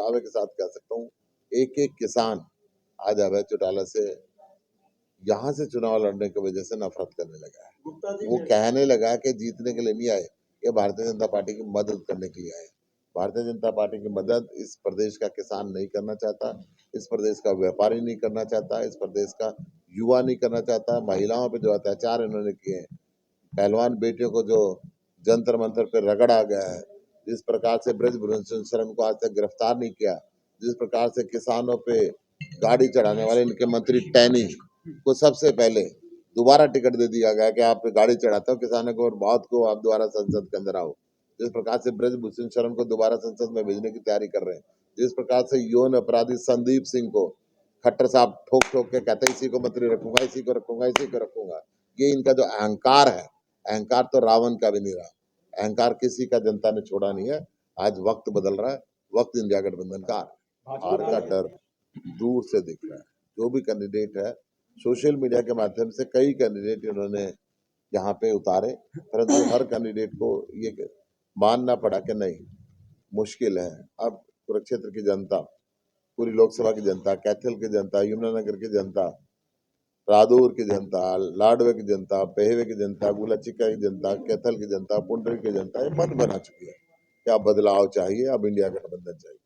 दावे के साथ कह सकता हूँ, एक एक किसान आज अभय चौटाला से यहाँ से चुनाव लड़ने की वजह से नफरत करने लगा है। वो कहने लगा कि जीतने के लिए नहीं आए, ये भारतीय जनता पार्टी की मदद करने के लिए आए। भारतीय जनता पार्टी की मदद इस प्रदेश का किसान नहीं करना चाहता, इस प्रदेश का व्यापारी नहीं करना चाहता, इस प्रदेश का युवा नहीं करना चाहता। महिलाओं पे जो अत्याचार इन्होंने किए हैं, पहलवान बेटियों को जो जंतर मंतर पे रगड़ा गया है, जिस प्रकार से ब्रजभूषण शरण को आज तक गिरफ्तार नहीं किया, जिस प्रकार से किसानों पे गाड़ी चढ़ाने वाले इनके मंत्री टैनी को सबसे पहले दोबारा टिकट दे दिया गया कि आप गाड़ी चढ़ाते हो किसानों को और बहुत को आप दोबारा संसद के अंदर आओ। जिस प्रकार से ब्रजभूषण शरण को दोबारा संसद में भेजने की तैयारी कर रहे हैं, जिस प्रकार से यौन अपराधी संदीप सिंह को खट्टर साहब ठोक ठोक के कहते इसी को मंत्री रखूंगा, इसी को रखूंगा, इसी को रखूंगा। ये इनका जो अहंकार है, अहंकार तो रावण का भी नहीं रहा, अहंकार किसी का जनता ने छोड़ा नहीं है। आज वक्त बदल रहा है, वक्त इंडिया गठबंधन का हार का डर दूर से दिख रहा है। जो भी कैंडिडेट है, सोशल मीडिया के माध्यम से कई कैंडिडेट इन्होंने यहाँ पे उतारे, परंतु हर कैंडिडेट को ये मानना पड़ा कि नहीं, मुश्किल है। अब कुरुक्षेत्र की जनता, पूरी लोकसभा की जनता, कैथल की जनता, यमुनानगर की जनता, रादौर की जनता, लाडवे की जनता, पहेवे की जनता, गुलाचिक्का की जनता, कैथल की जनता, पुंडरी की जनता ये मन बना चुकी है। क्या बदलाव चाहिए, अब इंडिया गठबंधन चाहिए।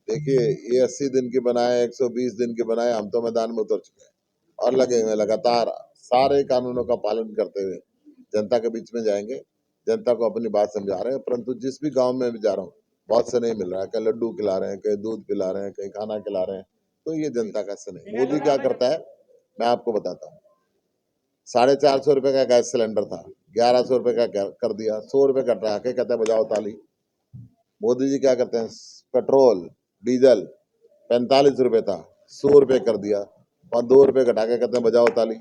देखिए, ये 80 दिन की बनाए, 120 दिन की बनाए, हम तो मैदान में उतर चुके हैं और लगे हुए लगातार सारे कानूनों का पालन करते हुए जनता के बीच में जाएंगे। जनता को अपनी बात समझा रहे हैं, परंतु जिस भी गांव में भी जा रहा हूँ बहुत से नहीं मिल रहा है। कहीं लड्डू खिला रहे हैं, कहीं दूध पिला रहे हैं, कहीं खाना खिला रहे हैं, तो ये जनता का से नहीं। मोदी क्या करता है मैं आपको बताता हूँ। 450 रुपए का गैस सिलेंडर था, 1100 रुपए का कर दिया, 100 रुपए कट रहा के कहता है बजाओ ताली। मोदी जी क्या करते हैं, पेट्रोल डीजल 45 रुपए था, 100 रुपए कर दिया और 2 रुपए घटा के कहते हैं बजाओ ताली।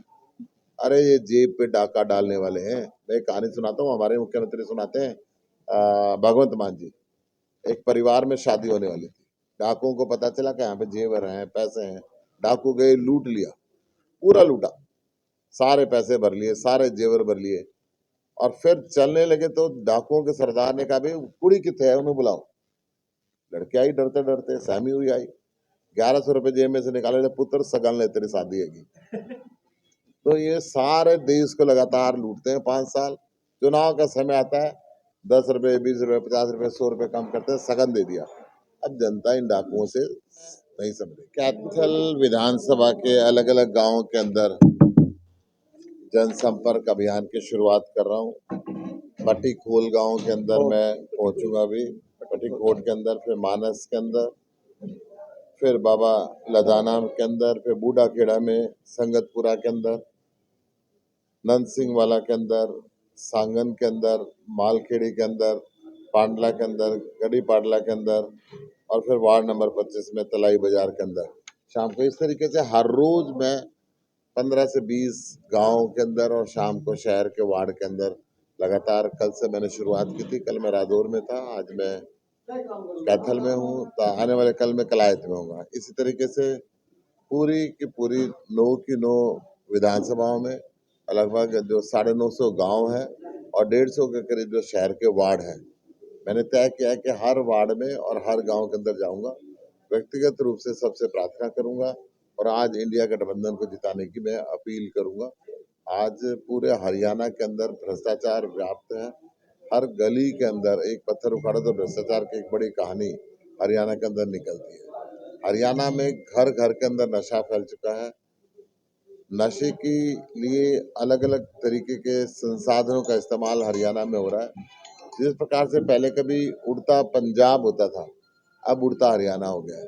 अरे ये जेब पे डाका डालने वाले हैं। मैं एक कहानी सुनाता हूँ, हमारे मुख्यमंत्री सुनाते हैं। भगवंत मान जी, एक परिवार में शादी होने वाली थी। डाकुओं को पता चला कि यहाँ पे जेवर हैं, पैसे हैं। डाकू गए, लूट लिया, पूरा लूटा, सारे पैसे भर लिए, सारे जेवर भर लिए और फिर चलने लगे तो डाकुओं के सरदार ने कहा भाई कुड़ी कितने है, उन्हें बुलाओ। लड़की आई डरते डरते, सहमी हुई आई, 1100 रुपए जेब में से निकाले, ले पुत्र सगन ले तेरी शादी है। तो ये सारे देश को लगातार लूटते हैं 5 साल। चुनाव का समय आता है, 10 रुपए, 20 रुपए, 50 रुपए, 100 रुपए कम करते हैं, सगन दे दिया। अब जनता इन डाकुओं से नहीं समझे। कैथल विधानसभा के अलग अलग गांवों के अंदर जनसंपर्क अभियान की शुरुआत कर रहा हूँ। पट्टी खोल गांव के अंदर मैं पहुंचूंगा अभी, पट्टी खोट के अंदर, फिर मानस के अंदर, फिर बाबा लदाना के अंदर, फिर बूढ़ा खेड़ा में, संगतपुरा के अंदर, नंद सिंह वाला के अंदर, सांगन के अंदर, मालखेड़ी के अंदर, पांडला के अंदर, गढ़ी पाडला के अंदर और फिर वार्ड नंबर 25 में तलाई बाजार के अंदर शाम को। इस तरीके से हर रोज मैं 15 से 20 गाँव के अंदर और शाम को शहर के वार्ड के अंदर लगातार, कल से मैंने शुरुआत की थी। कल मैं रादौर में था, आज मैं कैथल में हूँ, तो आने वाले कल मैं कलायत में हूँगा। इसी तरीके से पूरी की पूरी 9 की 9 विधानसभाओं में लगभग जो 950 गांव है और 150 के करीब जो शहर के वार्ड हैं, मैंने तय किया है कि हर वार्ड में और हर गांव के अंदर जाऊंगा, व्यक्तिगत रूप से सबसे प्रार्थना करूंगा और आज इंडिया गठबंधन को जिताने की मैं अपील करूंगा। आज पूरे हरियाणा के अंदर भ्रष्टाचार व्याप्त है, हर गली के अंदर एक पत्थर उखाड़ो तो भ्रष्टाचार की एक बड़ी कहानी हरियाणा के अंदर निकलती है। हरियाणा में घर घर के अंदर नशा फैल चुका है। नशे के लिए अलग अलग तरीके के संसाधनों का इस्तेमाल हरियाणा में हो रहा है। जिस प्रकार से पहले कभी उड़ता पंजाब होता था, अब उड़ता हरियाणा हो गया है।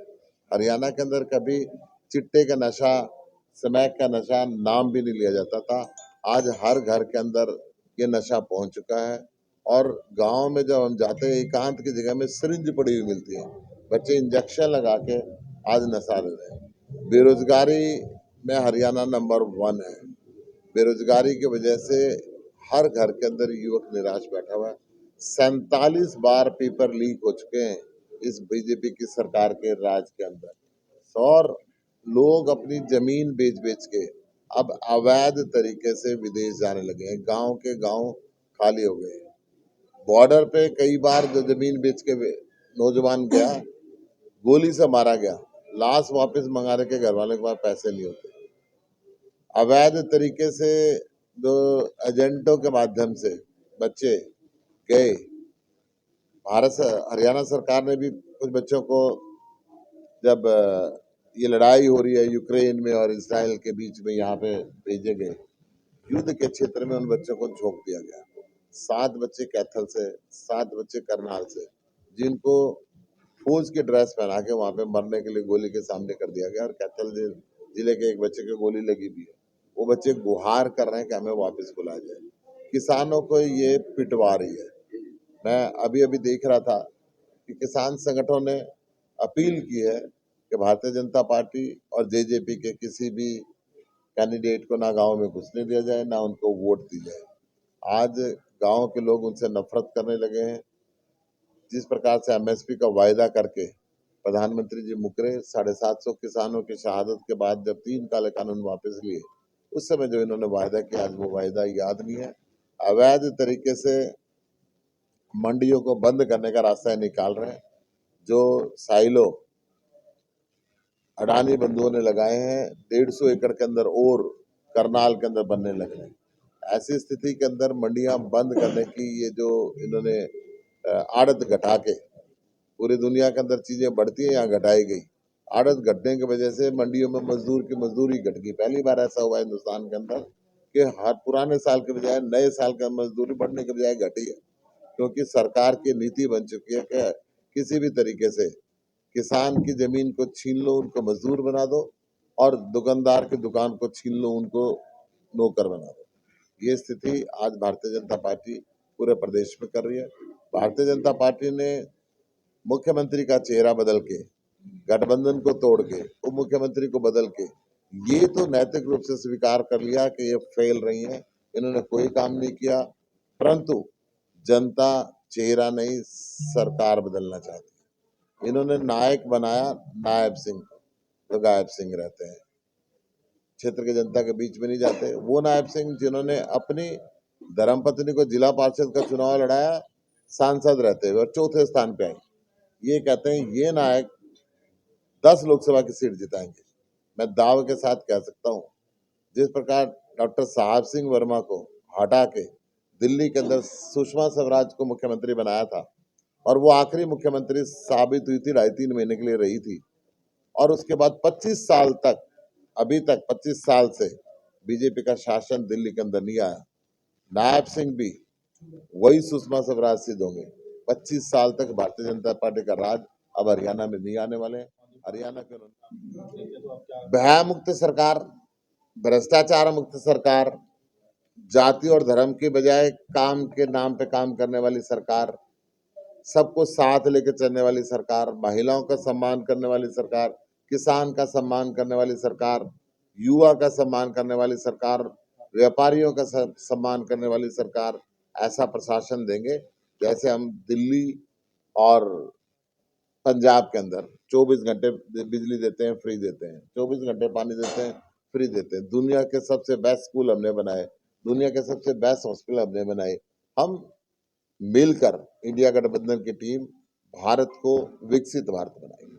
हरियाणा के अंदर कभी चिट्टे का नशा, स्मैक का नशा नाम भी नहीं लिया जाता था, आज हर घर के अंदर ये नशा पहुंच चुका है। और गांव में जब हम जाते हैं, एकांत की जगह में सिरिंज पड़ी हुई मिलती है, बच्चे इंजेक्शन लगा के आज नशा ले रहे हैं। बेरोजगारी में हरियाणा नंबर 1 है। बेरोजगारी की वजह से हर घर के अंदर युवक निराश बैठा हुआ है। 47 बार पेपर लीक हो चुके हैं इस बीजेपी की सरकार के राज के अंदर और लोग अपनी जमीन बेच बेच के अब अवैध तरीके से विदेश जाने लगे हैं। गांव के गांव खाली हो गए। बॉर्डर पे कई बार जो जमीन बेच के नौजवान गया, गोली से मारा गया, लाश वापस मंगाने के घर वाले के पास पैसे नहीं होते। अवैध तरीके से जो एजेंटों के माध्यम से बच्चे गए, हरियाणा सरकार ने भी कुछ बच्चों को, जब ये लड़ाई हो रही है यूक्रेन में और इसराइल के बीच में, यहाँ पे भेजे गए, युद्ध के क्षेत्र में उन बच्चों को झोंक दिया गया। 7 बच्चे कैथल से, 7 बच्चे करनाल से, जिनको फौज के ड्रेस पहना के वहां पे मरने के लिए गोली के सामने कर दिया गया। और कैथल जिले के एक बच्चे को गोली लगी भी है। वो बच्चे गुहार कर रहे हैं कि हमें वापस बुलाया जाए। किसानों को ये पिटवा रही है। मैं अभी अभी देख रहा था कि किसान संगठनों ने अपील की है कि भारतीय जनता पार्टी और जेजेपी के किसी भी कैंडिडेट को ना गांव में घुसने दिया जाए, ना उनको वोट दी जाए। आज गांव के लोग उनसे नफरत करने लगे हैं। जिस प्रकार से एमएसपी का वायदा करके प्रधानमंत्री जी मुकरे, 750 किसानों की शहादत के बाद जब 3 काले कानून वापस लिए, उस समय जो इन्होंने वायदा किया, आज वो वायदा याद नहीं है। अवैध तरीके से मंडियों को बंद करने का रास्ता निकाल रहे हैं। जो साइलो अडानी बंधुओं ने लगाए हैं, 150 एकड़ के अंदर और करनाल के अंदर बनने लग रहे हैं। ऐसी स्थिति के अंदर मंडियां बंद करने की ये जो इन्होंने आड़त घटा के, पूरी दुनिया के अंदर चीजें बढ़ती है, यहाँ घटाई गई। आड़त घटने की वजह से मंडियों में मजदूर की मजदूरी घट गई। पहली बार ऐसा हुआ हिंदुस्तान के अंदर कि हर पुराने साल के बजाय नए साल का मजदूरी बढ़ने के बजाय घटी है, क्योंकि सरकार की नीति बन चुकी है कि किसी भी तरीके से किसान की जमीन को छीन लो, उनको मजदूर बना दो, और दुकानदार की दुकान को छीन लो, उनको नौकर बना दो। ये स्थिति आज भारतीय जनता पार्टी पूरे प्रदेश में कर रही है। भारतीय जनता पार्टी ने मुख्यमंत्री का चेहरा बदल के, गठबंधन को तोड़ के, उप मुख्यमंत्री को बदल के, ये तो नैतिक रूप से स्वीकार कर लिया कि ये फेल रही है, इन्होंने कोई काम नहीं किया। परंतु जनता चेहरा नहीं, सरकार बदलना चाहती है। इन्होंने नायक बनाया नायब सिंह, तो गायब सिंह रहते हैं, क्षेत्र की जनता के बीच में नहीं जाते। वो नायब सिंह जिन्होंने अपनी धर्मपत्नी को जिला पार्षद का चुनाव लड़ाया, सांसद रहते हुए और 4थे स्थान पे आए, ये कहते हैं ये नायक 10 लोकसभा की सीट जिताएंगे। मैं दावे के साथ कह सकता हूँ, जिस प्रकार डॉक्टर साहब सिंह वर्मा को हटा के दिल्ली के अंदर सुषमा स्वराज को मुख्यमंत्री बनाया था, और वो आखिरी मुख्यमंत्री साबित हुई थी, 2.5-3 महीने के लिए रही थी, और उसके बाद 25 साल तक, अभी तक 25 साल से बीजेपी का शासन दिल्ली के अंदर नहीं आया। नायब सिंह भी वही सुषमा स्वराज सिद्ध होंगे। 25 साल तक भारतीय जनता पार्टी का राज अब हरियाणा में नहीं आने वाले हैं। हरियाणा के भय मुक्त सरकार, भ्रष्टाचार मुक्त सरकार, जाति और धर्म के बजाय काम के नाम पे काम करने वाली सरकार, सबको साथ लेकर चलने वाली सरकार, महिलाओं का सम्मान करने वाली सरकार, किसान का सम्मान करने वाली सरकार, युवा का सम्मान करने वाली सरकार, व्यापारियों का सम्मान करने वाली सरकार। ऐसा प्रशासन देंगे जैसे हम दिल्ली और पंजाब के अंदर 24 घंटे बिजली देते हैं, फ्री देते हैं, 24 घंटे पानी देते हैं, फ्री देते हैं। दुनिया के सबसे बेस्ट स्कूल हमने बनाए, दुनिया के सबसे बेस्ट हॉस्पिटल हमने बनाए। हम मिलकर इंडिया गठबंधन की टीम भारत को विकसित भारत बनाएगी।